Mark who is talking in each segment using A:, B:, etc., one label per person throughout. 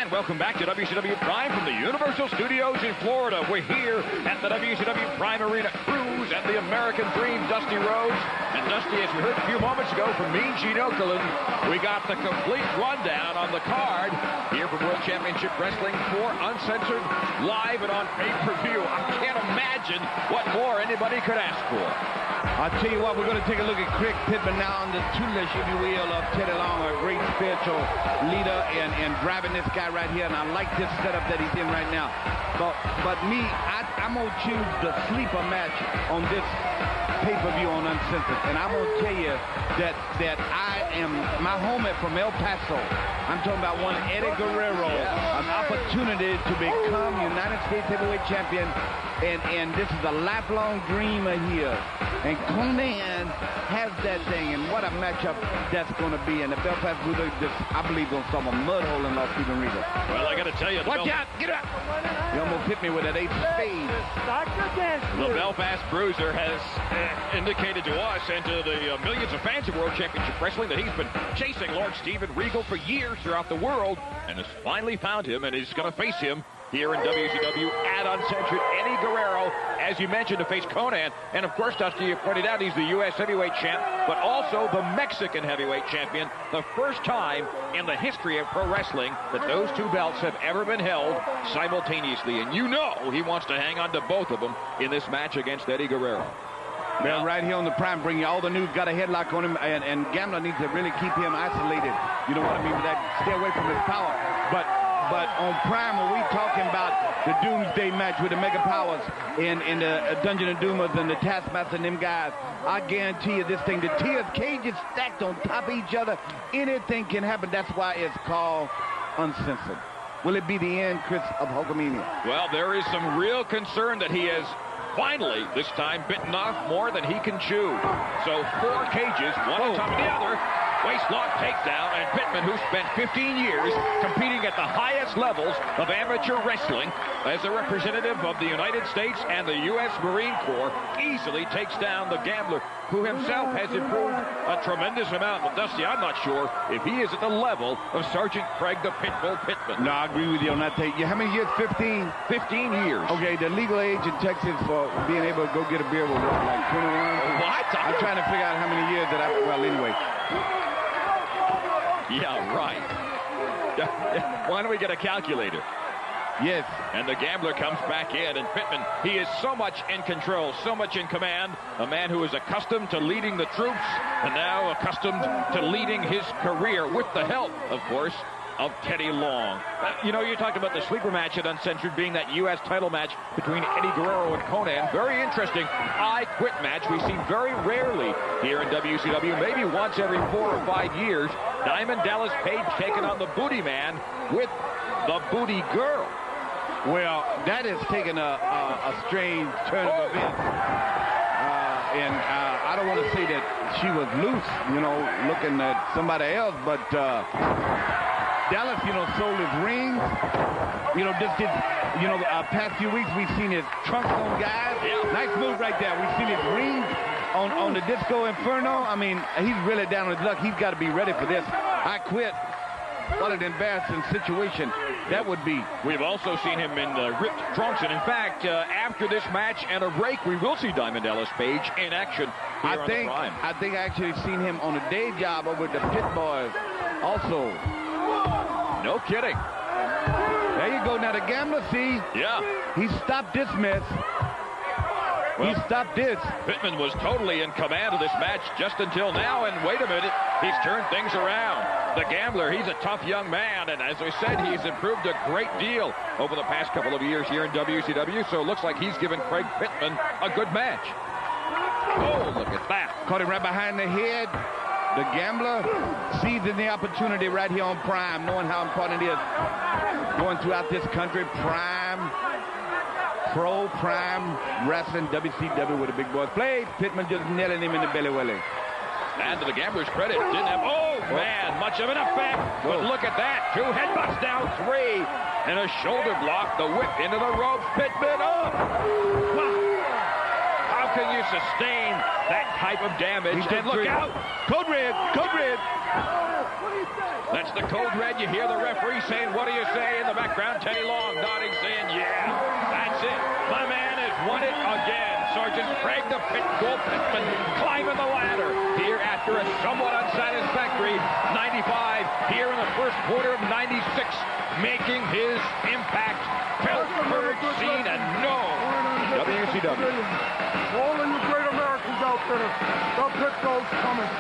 A: And welcome back to WCW Prime from the Universal Studios in Florida. We're here at the WCW Prime Arena Cruise at the American Dream, Dusty Rhodes. And Dusty, as we heard a few moments ago from Mean Gene Okerlund, we got the complete rundown on the card here from World Championship Wrestling 4 Uncensored, live and on pay-per-view. I can't imagine what more anybody could ask for.
B: I'll tell you what, we're going to take a look at Craig Pittman now on the tutelage, if you will, of Teddy Long, a great spiritual leader and driving this guy right here. And I like this setup that he's in right now. But me, I'm going to choose the sleeper match on this pay-per-view on Uncensored. And I'm going to tell you that my homie from El Paso, I'm talking about one Eddie Guerrero, an opportunity to become United States Heavyweight Champion. And this is a lifelong dream of his. And Conan has that thing, and what a matchup that's going to be. And the Belfast Blue, I believe, going to solve a mud hole in Las Vegas Riga.
A: Well, I got to tell you,
B: watch out! Get up! You almost hit me with that 8 spade.
A: The Belfast Bruiser has indicated to us and to the millions of fans of World Championship Wrestling that he's been chasing Lord Steven Regal for years throughout the world, and has finally found him, and is going to face him here in WCW at Uncensored. Eddie Guerrero, as you mentioned, to face Conan. And of course, Dusty, you pointed out he's the U.S. heavyweight champ, but also the Mexican heavyweight champion. The first time in the history of pro wrestling that those two belts have ever been held simultaneously. And you know he wants to hang on to both of them in this match against Eddie Guerrero.
B: Well, right here on the Prime, bring you all the news, got a headlock on him, and Gambler needs to really keep him isolated. You know what I mean? With that, stay away from his power. But on Prime, when we talking about the Doomsday match with the Mega Powers and the Dungeon of Doomers and the Taskmaster and them guys, I guarantee you this thing, the tiers, cages stacked on top of each other, anything can happen. That's why it's called Uncensored. Will it be the end, Chris, of Hulkamania?
A: Well, there is some real concern that he has finally, this time, bitten off more than he can chew. So 4 cages, one on top of the other. Waistlock takedown, and Pittman, who spent 15 years competing at the highest levels of amateur wrestling as a representative of the United States and the U.S. Marine Corps, easily takes down the Gambler, who himself has improved a tremendous amount. But Dusty, I'm not sure if he is at the level of Sergeant Craig the Pitbull Pittman.
B: No, I agree with you on that take. How many years? 15?
A: 15 years.
B: Okay, the legal age in Texas for being able to go get a beer was like 21?
A: What?
B: I'm trying to figure out how many years that well, anyway.
A: Yeah, right. Why don't we get a calculator?
B: Yes.
A: And the Gambler comes back in, and Pittman, he is so much in control, so much in command, a man who is accustomed to leading the troops, and now accustomed to leading his career with the help, of course, of Teddy Long. You know, you talked about the sleeper match at Uncensored being that U.S. title match between Eddie Guerrero and Conan. Very interesting I Quit match we see very rarely here in WCW, maybe once every 4 or 5 years. Diamond Dallas Page taking on the Booty Man with the Booty Girl.
B: Well, that has taken a strange turn of events. And I don't want to say that she was loose, you know, looking at somebody else, but Dallas, you know, sold his rings. You know, just did, you know, past few weeks we've seen his trunks on guys.
A: Yeah.
B: Nice move right there. We've seen his rings on the Disco Inferno. I mean, he's really down on his luck. He's got to be ready for this. I Quit. What an embarrassing situation that would be.
A: We've also seen him in ripped trunks, and in fact, after this match and a break, we will see Diamond Dallas Page in action here on the Prime.
B: I think I actually seen him on a day job over at the Pit Boys also.
A: No kidding.
B: There you go. Now the Gambler, see?
A: Yeah.
B: He stopped this mess. Well, he stopped this.
A: Pittman was totally in command of this match just until now, and wait a minute, he's turned things around. The Gambler, he's a tough young man, and as I said, he's improved a great deal over the past couple of years here in WCW, so it looks like he's given Craig Pittman a good match. Oh, look at that.
B: Caught him right behind the head. The Gambler seizing the opportunity right here on Prime, knowing how important it is. Going throughout this country, Prime, Pro Prime Wrestling, WCW with the big boys. Play. Pittman just nailing him in the belly welly.
A: And to the Gambler's credit, didn't have, man, much of an effect. But look at that. 2 headbutts down, 3. And a shoulder block, the whip into the ropes. Pittman up. Wow. How can you sustain that type of damage? And look out!
B: Code red, code red.
A: That's the code red. You hear the referee saying, what do you say? In the background, Teddy Long nodding, saying, yeah, that's it. My man has won it again. Sergeant Craig the Pit Bull Pittman climbing the ladder here after a somewhat unsatisfactory 95 here in the first quarter of 96, making his impact felt, heard, seen, and known. WCW.
C: All of you great Americans out there, the Pit Bull's coming.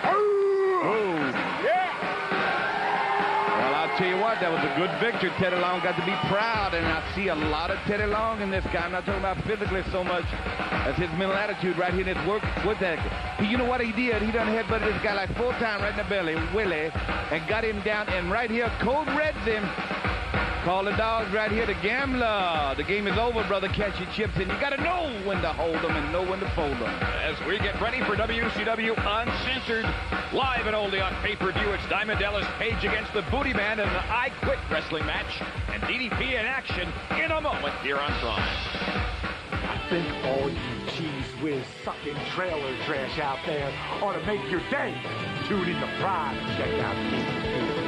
B: Oh.
C: Yeah.
B: Well, I'll tell you what, that was a good victory. Teddy Long got to be proud, and I see a lot of Teddy Long in this guy. I'm not talking about physically so much as his mental attitude right here in his work with that. You know what he did? He done headbutted this guy like 4 times right in the belly, Willie, and got him down, and right here, Code Red's him. Call the dogs right here, the gambler. The game is over, brother. Catch your chips, and you got to know when to hold them and know when to fold them.
A: As we get ready for WCW Uncensored, live and only on pay-per-view, it's Diamond Dallas Page against the Booty Man in an I Quit wrestling match, and DDP in action in a moment here on Prime.
C: I think all you cheese whiz sucking trailer trash out there ought to make your day. Tune in to Prime and check out DDP.